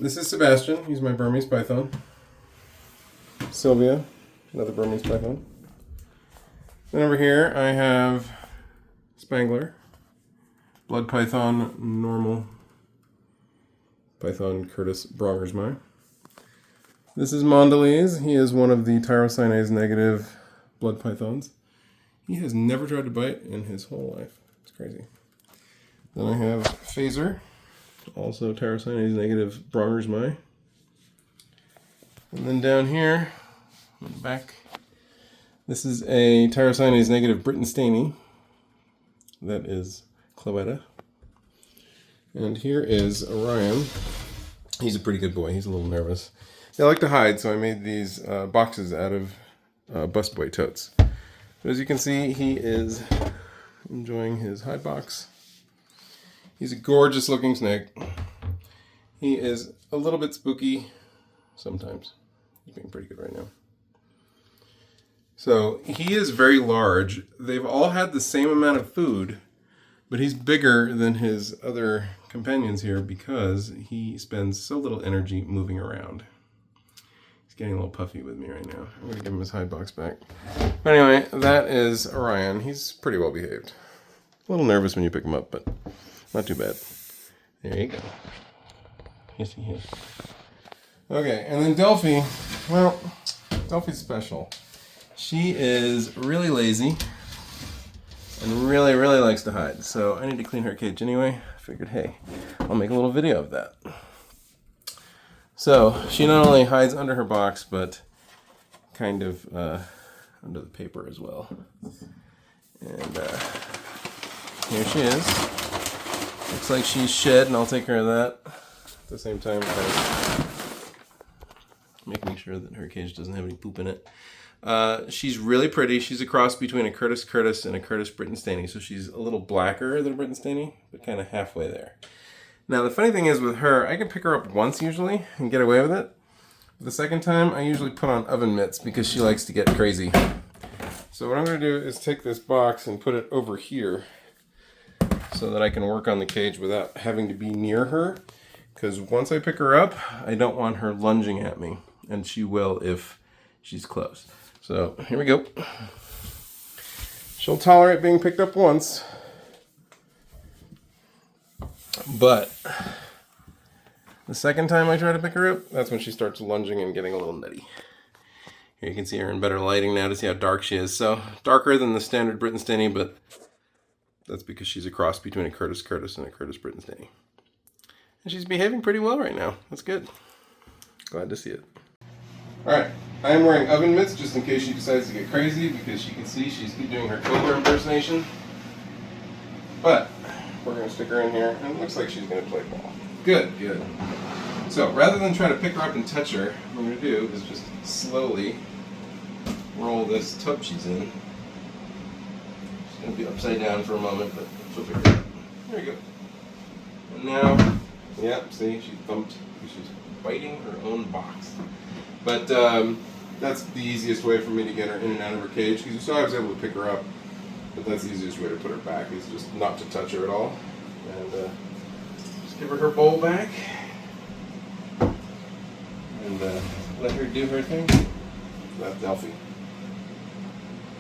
This is Sebastian. He's my Burmese python. Sylvia, another Burmese python. Then over here I have Spangler, blood python, normal python Curtis Brongersmai. This is Mondelez. He is one of the tyrosinase negative blood pythons. He has never tried to bite in his whole life. It's crazy. Then I have Phaser, also tyrosinase negative Brongersmai. And then down here, on the back, this is a tyrosinase negative Britten-Staney. That is Cloetta. And here is Orion. He's a pretty good boy. He's a little nervous. They like to hide, so I made these boxes out of busboy totes. But as you can see, he is enjoying his hide box. He's a gorgeous looking snake. He is a little bit spooky sometimes. He's being pretty good right now. So he is very large. They've all had the same amount of food, but he's bigger than his other companions here because he spends so little energy moving around. He's getting a little puffy with me right now. I'm going to give him his hide box back. But anyway, that is Orion. He's pretty well behaved. A little nervous when you pick him up, but not too bad. There you go. Yes, he is. Okay, and then Delphi. Well, Delphi's special. She is really lazy and really, really likes to hide. So I need to clean her cage anyway. I figured, hey, I'll make a little video of that. So she not only hides under her box, but kind of under the paper as well. And here she is. Looks like she's shed, and I'll take care of that. At the same time, making sure that her cage doesn't have any poop in it. She's really pretty. She's a cross between a Curtis Curtis and a Curtis Britten-Staney. So she's a little blacker than a Britten-Staney, but kind of halfway there. Now, the funny thing is with her, I can pick her up once usually and get away with it. The second time, I usually put on oven mitts because she likes to get crazy. So what I'm going to do is take this box and put it over here so that I can work on the cage without having to be near her. Because once I pick her up, I don't want her lunging at me. And she will if she's close. So here we go. She'll tolerate being picked up once. But the second time I try to pick her up, that's when she starts lunging and getting a little nutty. Here you can see her in better lighting now to see how dark she is. So darker than the standard Britten-Staney, but that's because she's a cross between a Curtis Curtis and a Curtis Britten-Staney. And she's behaving pretty well right now. That's good. Glad to see it. Alright, I am wearing oven mitts just in case she decides to get crazy because you can see she's doing her Cobra impersonation. But we're going to stick her in here, and it looks like she's going to play ball. Good, good. So rather than try to pick her up and touch her, what I'm going to do is just slowly roll this tub she's in. She's going to be upside down for a moment, but she'll figure it out. There you go. And now, yep, see, she thumped. She's biting her own box. But that's the easiest way for me to get her in and out of her cage, because you saw I was able to pick her up. But that's the easiest way to put her back, is just not to touch her at all. And just give her bowl back. And let her do her thing. That's Delphi.